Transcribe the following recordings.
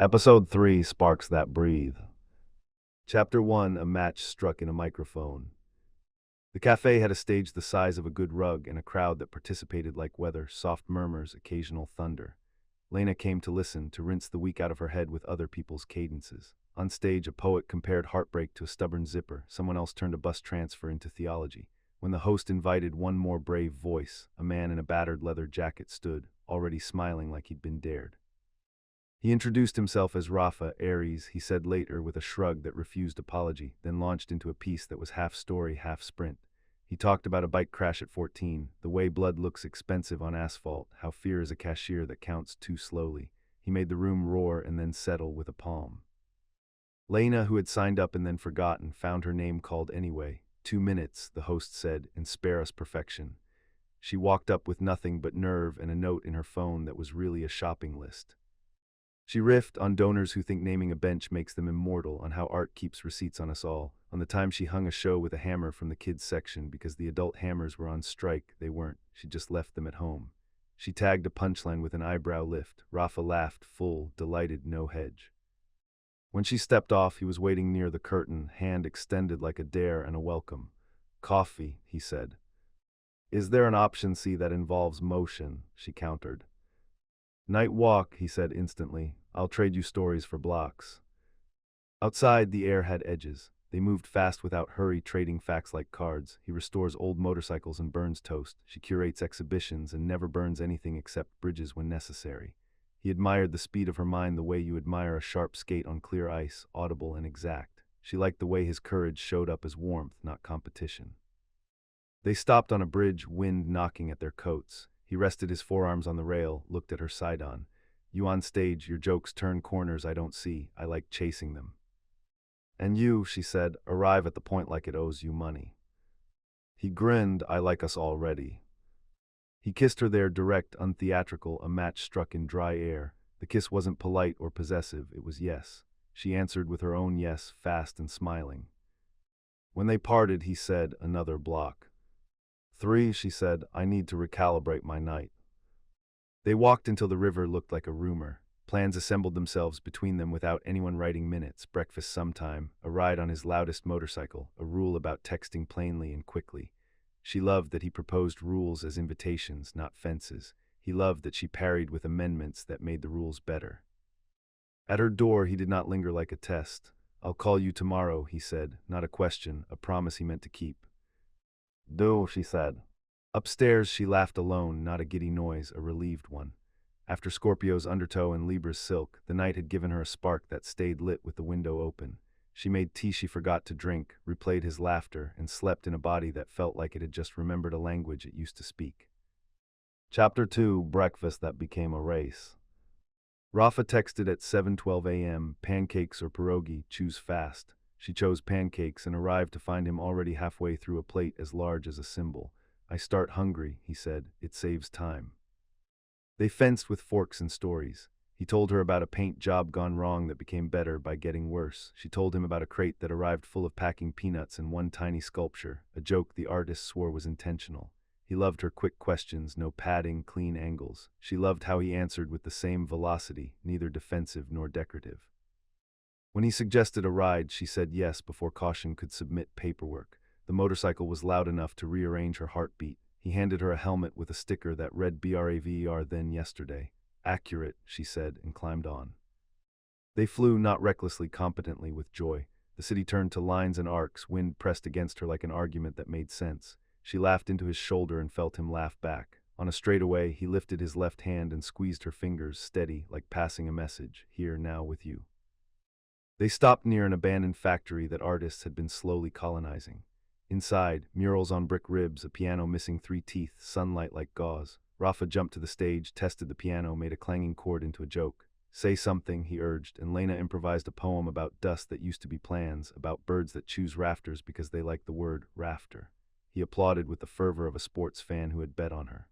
Episode 3 Sparks That Breathe. Chapter 1 A Match Struck in a Microphone. The cafe had a stage the size of a good rug and a crowd that participated like weather, soft murmurs, occasional thunder. Lena came to listen, to rinse the week out of her head with other people's cadences. On stage, a poet compared heartbreak to a stubborn zipper. Someone else turned a bus transfer into theology. When the host invited one more brave voice, a man in a battered leather jacket stood, already smiling like he'd been dared. He introduced himself as Rafa Aries, he said later with a shrug that refused apology, then launched into a piece that was half story, half sprint. He talked about a bike crash at 14, the way blood looks expensive on asphalt, how fear is a cashier that counts too slowly. He made the room roar and then settle with a palm. Lena, who had signed up and then forgotten, found her name called anyway. 2 minutes, the host said, and spare us perfection. She walked up with nothing but nerve and a note in her phone that was really a shopping list. She riffed on donors who think naming a bench makes them immortal, on how art keeps receipts on us all, on the time she hung a show with a hammer from the kids' section because the adult hammers were on strike. They weren't. She just left them at home. She tagged a punchline with an eyebrow lift. Rafa laughed, full, delighted, no hedge. When she stepped off, he was waiting near the curtain, hand extended like a dare and a welcome. Coffee, he said. Is there an option C that involves motion? She countered. Night walk, he said instantly. I'll trade you stories for blocks. Outside, the air had edges. They moved fast without hurry, trading facts like cards. He restores old motorcycles and burns toast. She curates exhibitions and never burns anything except bridges when necessary. He admired the speed of her mind the way you admire a sharp skate on clear ice, audible and exact. She liked the way his courage showed up as warmth, not competition. They stopped on a bridge, wind knocking at their coats. He rested his forearms on the rail, looked at her side-on. You on stage, your jokes turn corners I don't see. I like chasing them. And you, she said, arrive at the point like it owes you money. He grinned, I like us already. He kissed her there, direct, untheatrical, a match struck in dry air. The kiss wasn't polite or possessive, it was yes. She answered with her own yes, fast and smiling. When they parted, he said, another block. 3, she said, I need to recalibrate my night. They walked until the river looked like a rumor. Plans assembled themselves between them without anyone writing minutes. Breakfast sometime, a ride on his loudest motorcycle, a rule about texting plainly and quickly. She loved that he proposed rules as invitations, not fences. He loved that she parried with amendments that made the rules better. At her door, he did not linger like a test. I'll call you tomorrow, he said, not a question, a promise he meant to keep. Do, she said. Upstairs, she laughed alone, not a giddy noise, a relieved one. After Scorpio's undertow and Libra's silk, the night had given her a spark that stayed lit with the window open. She made tea she forgot to drink, replayed his laughter, and slept in a body that felt like it had just remembered a language it used to speak. Chapter 2 Breakfast That Became a Race. Rafa texted at 7:12 a.m., pancakes or pierogi, choose fast. She chose pancakes and arrived to find him already halfway through a plate as large as a cymbal. I start hungry, he said. It saves time. They fenced with forks and stories. He told her about a paint job gone wrong that became better by getting worse. She told him about a crate that arrived full of packing peanuts and one tiny sculpture, a joke the artist swore was intentional. He loved her quick questions, no padding, clean angles. She loved how he answered with the same velocity, neither defensive nor decorative. When he suggested a ride, she said yes before caution could submit paperwork. The motorcycle was loud enough to rearrange her heartbeat. He handed her a helmet with a sticker that read BRAVER then yesterday. Accurate, she said, and climbed on. They flew not recklessly, competently, with joy. The city turned to lines and arcs, wind pressed against her like an argument that made sense. She laughed into his shoulder and felt him laugh back. On a straightaway, he lifted his left hand and squeezed her fingers, steady, like passing a message, here now with you. They stopped near an abandoned factory that artists had been slowly colonizing. Inside, murals on brick ribs, a piano missing 3 teeth, sunlight like gauze. Rafa jumped to the stage, tested the piano, made a clanging chord into a joke. Say something, he urged, and Lena improvised a poem about dust that used to be plans, about birds that choose rafters because they like the word rafter. He applauded with the fervor of a sports fan who had bet on her.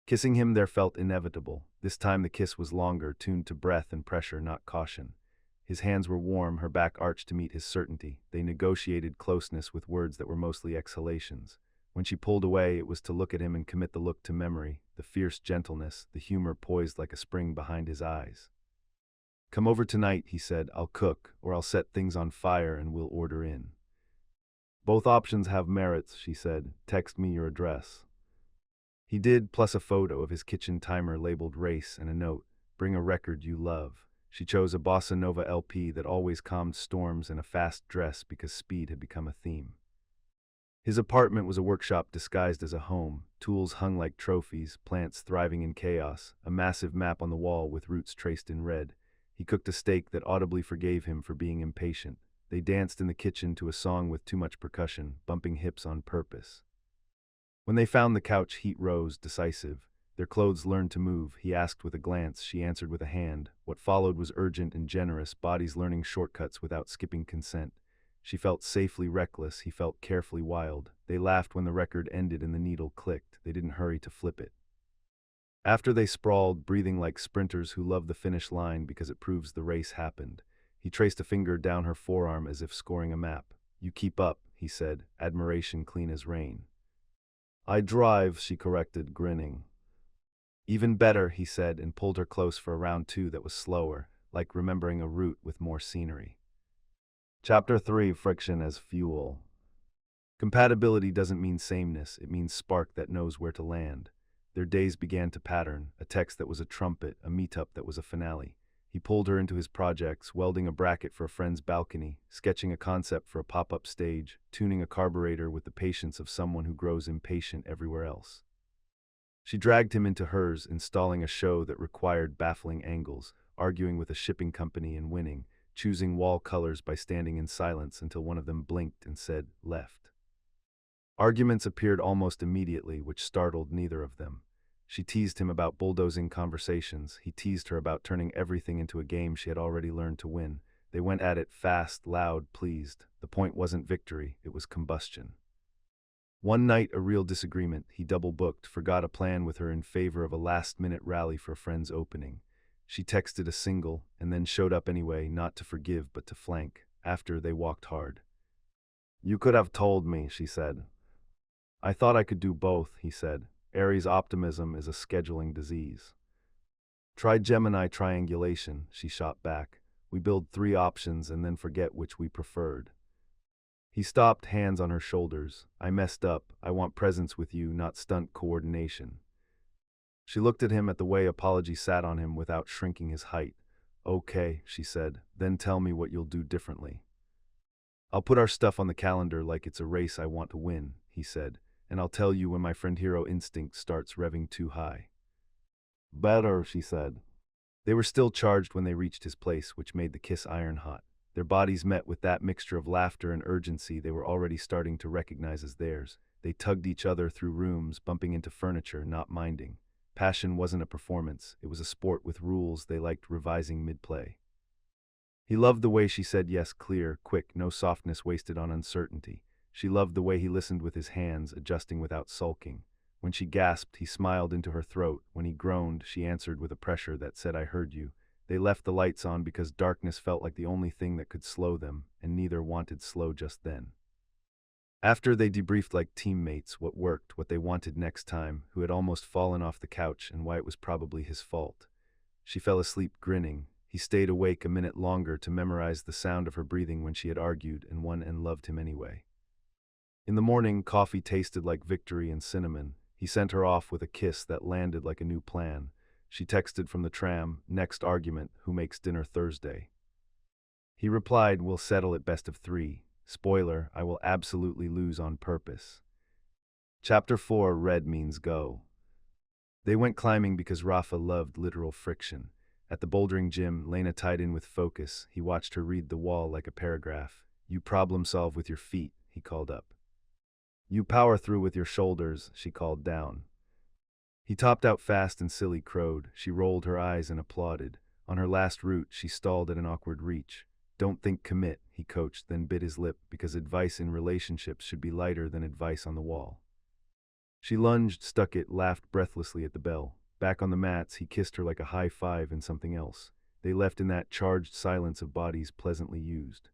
Kissing him there felt inevitable. This time the kiss was longer, tuned to breath and pressure, not caution. His hands were warm, her back arched to meet his certainty. They negotiated closeness with words that were mostly exhalations. When she pulled away, it was to look at him and commit the look to memory, the fierce gentleness, the humor poised like a spring behind his eyes. Come over tonight, he said. I'll cook, or I'll set things on fire and we'll order in. Both options have merits, she said. Text me your address. He did, plus a photo of his kitchen timer labeled race and a note, bring a record you love. She chose a bossa nova LP that always calmed storms and a fast dress because speed had become a theme. His apartment was a workshop disguised as a home, tools hung like trophies, plants thriving in chaos, a massive map on the wall with roots traced in red. He cooked a steak that audibly forgave him for being impatient. They danced in the kitchen to a song with too much percussion, bumping hips on purpose. When they found the couch, heat rose, decisive. Their clothes learned to move. He asked with a glance, she answered with a hand. What followed was urgent and generous, bodies learning shortcuts without skipping consent. She felt safely reckless, he felt carefully wild. They laughed when the record ended and the needle clicked. They didn't hurry to flip it. After they sprawled, breathing like sprinters who love the finish line because it proves the race happened. He traced a finger down her forearm as if scoring a map. You keep up, he said, admiration clean as rain. I drive, she corrected, grinning. Even better, he said, and pulled her close for a round two that was slower, like remembering a route with more scenery. Chapter 3, Friction as Fuel. Compatibility doesn't mean sameness, it means spark that knows where to land. Their days began to pattern, a text that was a trumpet, a meetup that was a finale. He pulled her into his projects, welding a bracket for a friend's balcony, sketching a concept for a pop-up stage, tuning a carburetor with the patience of someone who grows impatient everywhere else. She dragged him into hers, installing a show that required baffling angles, arguing with a shipping company and winning, choosing wall colors by standing in silence until one of them blinked and said, left. Arguments appeared almost immediately, which startled neither of them. She teased him about bulldozing conversations. He teased her about turning everything into a game she had already learned to win. They went at it fast, loud, pleased. The point wasn't victory, it was combustion. One night, a real disagreement. He double-booked, forgot a plan with her in favor of a last-minute rally for a friend's opening. She texted a single, and then showed up anyway, not to forgive but to flank. After, they walked hard. You could have told me, she said. I thought I could do both, he said. Aries optimism is a scheduling disease. Try Gemini triangulation, she shot back. We build 3 options and then forget which we preferred. He stopped, hands on her shoulders. I messed up. I want presence with you, not stunt coordination. She looked at him at the way apology sat on him without shrinking his height. Okay, she said, then tell me what you'll do differently. I'll put our stuff on the calendar like it's a race I want to win, he said, and I'll tell you when my friend hero instinct starts revving too high. Better, she said. They were still charged when they reached his place, which made the kiss iron hot. Their bodies met with that mixture of laughter and urgency they were already starting to recognize as theirs. They tugged each other through rooms, bumping into furniture, not minding. Passion wasn't a performance, it was a sport with rules they liked revising mid-play. He loved the way she said yes clear, quick, no softness wasted on uncertainty. She loved the way he listened with his hands, adjusting without sulking. When she gasped, he smiled into her throat. When he groaned, she answered with a pressure that said, I heard you. They left the lights on because darkness felt like the only thing that could slow them, and neither wanted slow just then. After they debriefed like teammates, what worked, what they wanted next time, who had almost fallen off the couch, and why it was probably his fault. She fell asleep grinning. He stayed awake a minute longer to memorize the sound of her breathing when she had argued and won and loved him anyway. In the morning, coffee tasted like victory and cinnamon. He sent her off with a kiss that landed like a new plan. She texted from the tram, next argument, who makes dinner Thursday? He replied, we'll settle it best of 3. Spoiler, I will absolutely lose on purpose. Chapter 4, Red means go. They went climbing because Rafa loved literal friction. At the bouldering gym, Lena tied in with focus. He watched her read the wall like a paragraph. You problem solve with your feet, he called up. You power through with your shoulders, she called down. He topped out fast and silly crowed. She rolled her eyes and applauded. On her last route, she stalled at an awkward reach. Don't think commit, he coached, then bit his lip because advice in relationships should be lighter than advice on the wall. She lunged, stuck it, laughed breathlessly at the bell. Back on the mats, he kissed her like a high five and something else. They left in that charged silence of bodies pleasantly used.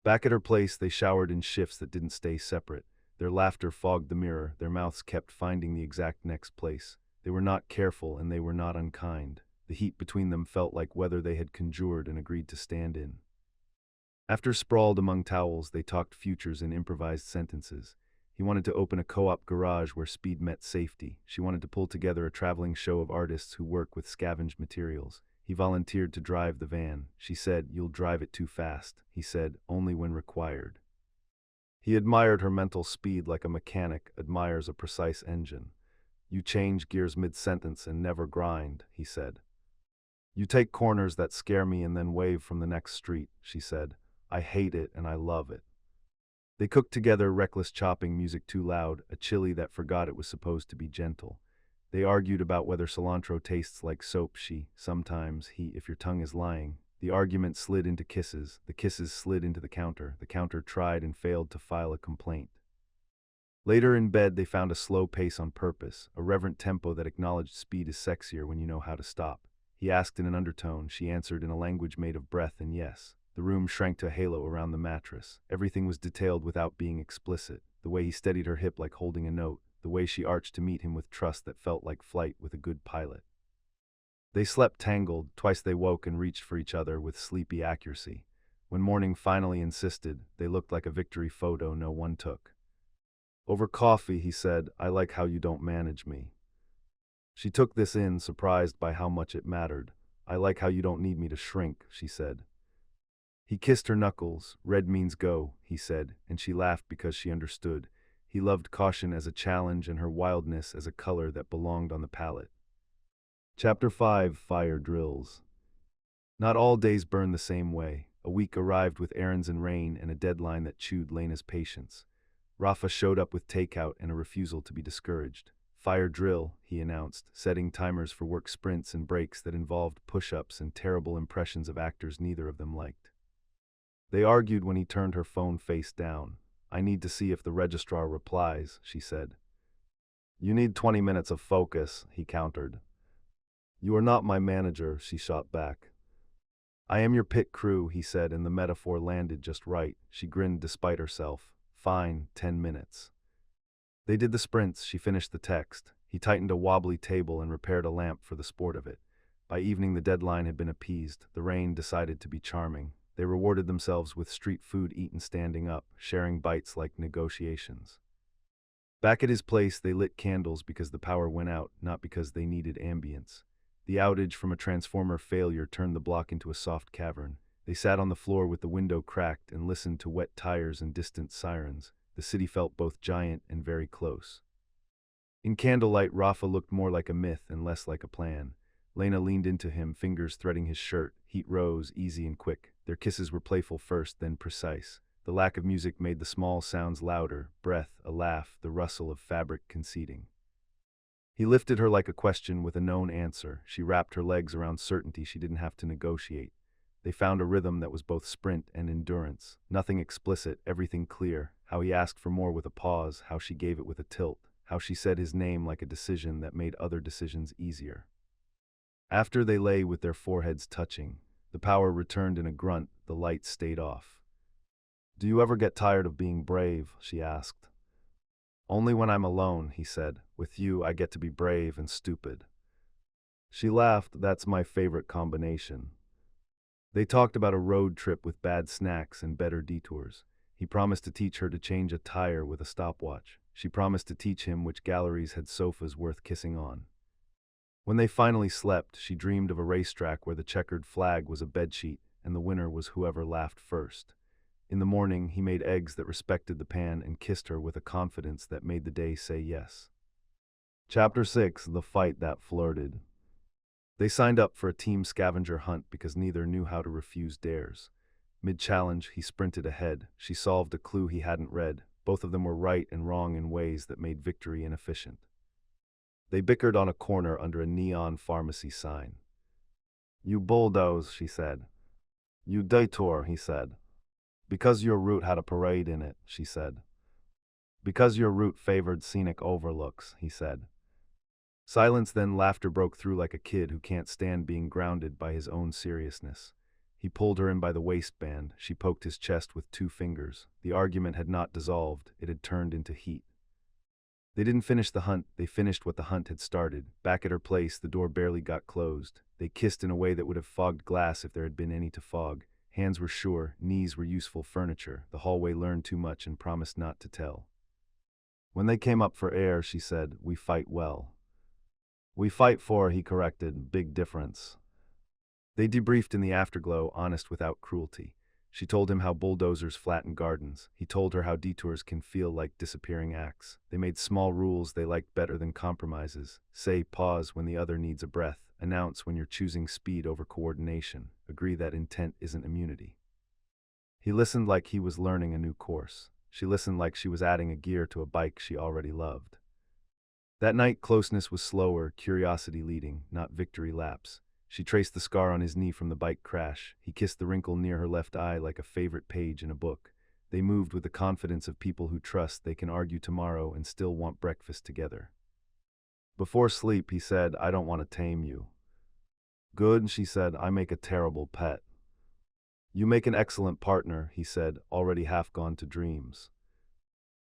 Back at her place, they showered in shifts that didn't stay separate. Their laughter fogged the mirror, their mouths kept finding the exact next place. They were not careful and they were not unkind. The heat between them felt like weather they had conjured and agreed to stand in. After sprawled among towels, they talked futures in improvised sentences. He wanted to open a co-op garage where speed met safety. She wanted to pull together a traveling show of artists who work with scavenged materials. He volunteered to drive the van. She said, "You'll drive it too fast." He said, "Only when required." He admired her mental speed like a mechanic admires a precise engine. "You change gears mid-sentence and never grind," he said. "You take corners that scare me and then wave from the next street," she said. "I hate it and I love it." They cooked together, reckless chopping, music too loud, a chili that forgot it was supposed to be gentle. They argued about whether cilantro tastes like soap. Sometimes, if your tongue is lying. The argument slid into kisses, the kisses slid into the counter tried and failed to file a complaint. Later in bed, they found a slow pace on purpose, a reverent tempo that acknowledged speed is sexier when you know how to stop. He asked in an undertone, she answered in a language made of breath and yes. The room shrank to a halo around the mattress. Everything was detailed without being explicit. The way he steadied her hip like holding a note, the way she arched to meet him with trust that felt like flight with a good pilot. They slept tangled. Twice they woke and reached for each other with sleepy accuracy. When morning finally insisted, they looked like a victory photo no one took. Over coffee, he said, "I like how you don't manage me." She took this in, surprised by how much it mattered. "I like how you don't need me to shrink," she said. He kissed her knuckles. "Red means go," he said, and she laughed because she understood. He loved caution as a challenge and her wildness as a color that belonged on the palette. Chapter 5: Fire Drills. Not all days burn the same way. A week arrived with errands and rain and a deadline that chewed Lena's patience. Rafa showed up with takeout and a refusal to be discouraged. "Fire drill," he announced, setting timers for work sprints and breaks that involved push-ups and terrible impressions of actors neither of them liked. They argued when he turned her phone face down. "I need to see if the registrar replies," she said. "You need 20 minutes of focus," he countered. "You are not my manager," she shot back. "I am your pit crew," he said, and the metaphor landed just right. She grinned despite herself. "Fine, 10 minutes. They did the sprints. She finished the text. He tightened a wobbly table and repaired a lamp for the sport of it. By evening the deadline had been appeased. The rain decided to be charming. They rewarded themselves with street food eaten standing up, sharing bites like negotiations. Back at his place, they lit candles because the power went out, not because they needed ambience. The outage from a transformer failure turned the block into a soft cavern. They sat on the floor with the window cracked and listened to wet tires and distant sirens. The city felt both giant and very close. In candlelight, Rafa looked more like a myth and less like a plan. Lena leaned into him, fingers threading his shirt. Heat rose, easy and quick. Their kisses were playful first, then precise. The lack of music made the small sounds louder, breath, a laugh, the rustle of fabric conceding. He lifted her like a question with a known answer. She wrapped her legs around certainty she didn't have to negotiate. They found a rhythm that was both sprint and endurance. Nothing explicit, everything clear. How he asked for more with a pause, how she gave it with a tilt, how she said his name like a decision that made other decisions easier. After they lay with their foreheads touching, the power returned in a grunt, the light stayed off. "Do you ever get tired of being brave?" she asked. "Only when I'm alone," he said. "With you, I get to be brave and stupid." She laughed. "That's my favorite combination." They talked about a road trip with bad snacks and better detours. He promised to teach her to change a tire with a stopwatch. She promised to teach him which galleries had sofas worth kissing on. When they finally slept, she dreamed of a racetrack where the checkered flag was a bedsheet and the winner was whoever laughed first. In the morning, he made eggs that respected the pan and kissed her with a confidence that made the day say yes. Chapter 6: The Fight That Flirted. They signed up for a team scavenger hunt because neither knew how to refuse dares. Mid-challenge, he sprinted ahead. She solved a clue he hadn't read. Both of them were right and wrong in ways that made victory inefficient. They bickered on a corner under a neon pharmacy sign. "You bulldoze," she said. "You detour," he said. "Because your route had a parade in it," she said. "Because your route favored scenic overlooks," he said. Silence, then laughter broke through like a kid who can't stand being grounded by his own seriousness. He pulled her in by the waistband. She poked his chest with 2 fingers. The argument had not dissolved. It had turned into heat. They didn't finish the hunt, they finished what the hunt had started. Back at her place, the door barely got closed. They kissed in a way that would have fogged glass if there had been any to fog. Hands were sure, knees were useful furniture. The hallway learned too much and promised not to tell. When they came up for air, she said, "We fight well." "We fight for," he corrected, "big difference." They debriefed in the afterglow, honest without cruelty. She told him how bulldozers flatten gardens. He told her how detours can feel like disappearing acts. They made small rules they liked better than compromises. Say pause when the other needs a breath. Announce when you're choosing speed over coordination. Agree that intent isn't immunity. He listened like he was learning a new course. She listened like she was adding a gear to a bike she already loved. That night, closeness was slower, curiosity leading, not victory laps. She traced the scar on his knee from the bike crash. He kissed the wrinkle near her left eye like a favorite page in a book. They moved with the confidence of people who trust they can argue tomorrow and still want breakfast together. Before sleep, he said, "I don't want to tame you." "Good," she said, "I make a terrible pet." "You make an excellent partner," he said, already half gone to dreams.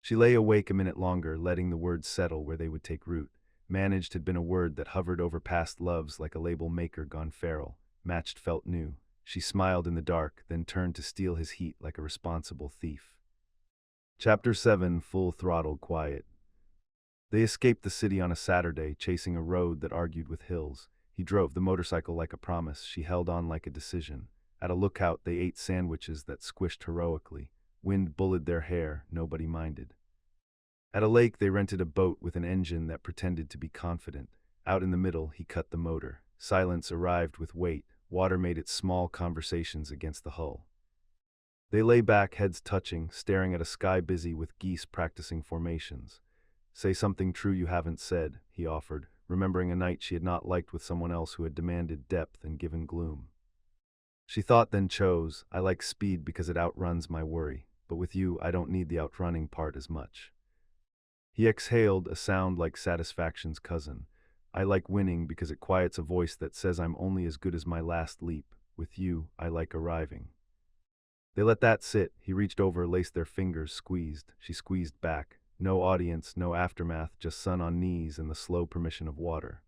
She lay awake a minute longer, letting the words settle where they would take root. Managed had been a word that hovered over past loves like a label maker gone feral. Matched felt new. She smiled in the dark, then turned to steal his heat like a responsible thief. Chapter 7, Full Throttle Quiet. They escaped the city on a Saturday, chasing a road that argued with hills. He drove the motorcycle like a promise. She held on like a decision. At a lookout, they ate sandwiches that squished heroically. Wind bullied their hair, nobody minded. At a lake, they rented a boat with an engine that pretended to be confident. Out in the middle, he cut the motor. Silence arrived with weight. Water made its small conversations against the hull. They lay back, heads touching, staring at a sky busy with geese practicing formations. "Say something true you haven't said," he offered, remembering a night she had not liked with someone else who had demanded depth and given gloom. She thought, then chose, "I like speed because it outruns my worry, but with you I don't need the outrunning part as much." He exhaled, a sound like satisfaction's cousin. "I like winning because it quiets a voice that says I'm only as good as my last leap. With you, I like arriving." They let that sit. He reached over, laced their fingers, squeezed. She squeezed back. No audience, no aftermath, just sun on knees and the slow permission of water.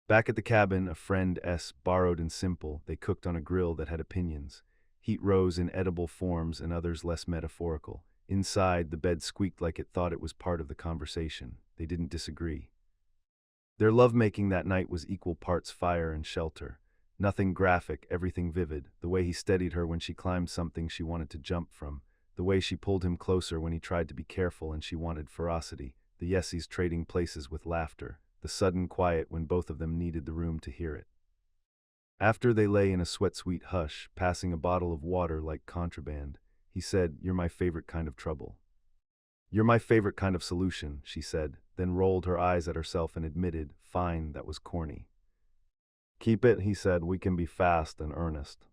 Back at the cabin, a friend S, borrowed and simple, they cooked on a grill that had opinions. Heat rose in edible forms and others less metaphorical. Inside, the bed squeaked like it thought it was part of the conversation. They didn't disagree. Their lovemaking that night was equal parts fire and shelter. Nothing graphic, everything vivid. The way he steadied her when she climbed something she wanted to jump from. The way she pulled him closer when he tried to be careful and she wanted ferocity. The yesies trading places with laughter. The sudden quiet when both of them needed the room to hear it. After they lay in a sweat-sweet hush, passing a bottle of water like contraband, he said, "You're my favorite kind of trouble." "You're my favorite kind of solution," she said, then rolled her eyes at herself and admitted, "Fine, that was corny." "Keep it," he said, "we can be fast and earnest."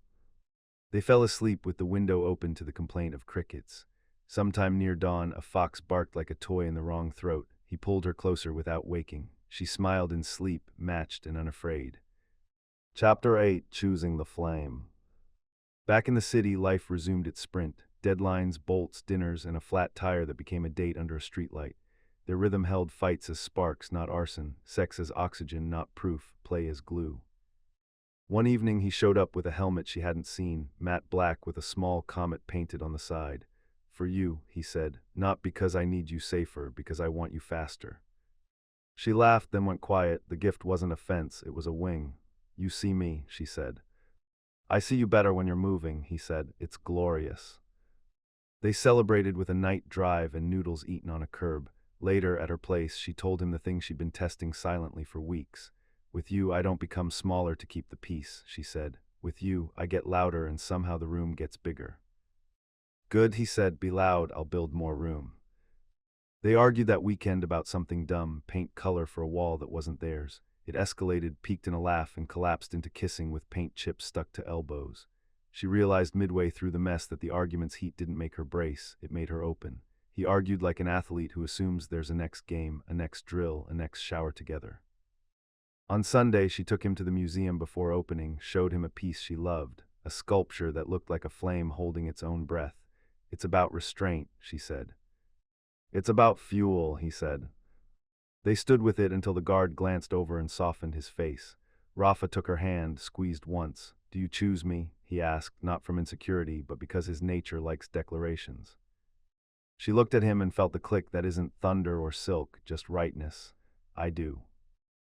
They fell asleep with the window open to the complaint of crickets. Sometime near dawn, a fox barked like a toy in the wrong throat. He pulled her closer without waking. She smiled in sleep, matched and unafraid. Chapter 8, Choosing the Flame. Back in the city, life resumed its sprint. Deadlines, bolts, dinners, and a flat tire that became a date under a streetlight. Their rhythm held fights as sparks, not arson, sex as oxygen, not proof, play as glue. One evening he showed up with a helmet she hadn't seen, matte black with a small comet painted on the side. "For you," he said, "not because I need you safer, because I want you faster." She laughed, then went quiet. The gift wasn't a fence, it was a wing. "You see me," she said. "I see you better when you're moving," he said. "It's glorious." They celebrated with a night drive and noodles eaten on a curb. Later, at her place, she told him the thing she'd been testing silently for weeks. "With you, I don't become smaller to keep the peace," she said. "With you, I get louder and somehow the room gets bigger." "Good," he said. "Be loud, I'll build more room." They argued that weekend about something dumb, paint color for a wall that wasn't theirs. It escalated, peaked in a laugh, and collapsed into kissing with paint chips stuck to elbows. She realized midway through the mess that the argument's heat didn't make her brace, it made her open. He argued like an athlete who assumes there's a next game, a next drill, a next shower together. On Sunday, she took him to the museum before opening, showed him a piece she loved, a sculpture that looked like a flame holding its own breath. "It's about restraint," she said. "It's about fuel," he said. They stood with it until the guard glanced over and softened his face. Rafa took her hand, squeezed once. "Do you choose me?" he asked, not from insecurity, but because his nature likes declarations. She looked at him and felt the click that isn't thunder or silk, just rightness. "I do."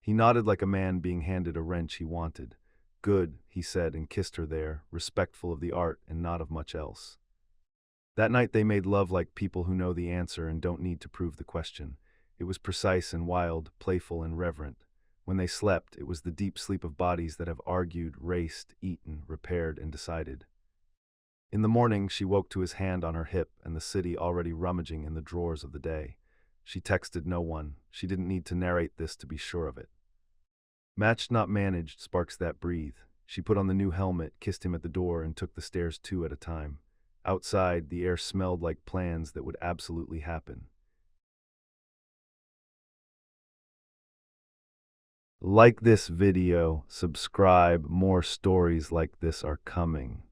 He nodded like a man being handed a wrench he wanted. "Good," he said, and kissed her there, respectful of the art and not of much else. That night they made love like people who know the answer and don't need to prove the question. It was precise and wild, playful and reverent. When they slept, it was the deep sleep of bodies that have argued, raced, eaten, repaired, and decided. In the morning, she woke to his hand on her hip and the city already rummaging in the drawers of the day. She texted no one. She didn't need to narrate this to be sure of it. Matched not managed, sparks that breathe. She put on the new helmet, kissed him at the door, and took the stairs 2 at a time. Outside, the air smelled like plans that would absolutely happen. Like this video, subscribe, more stories like this are coming.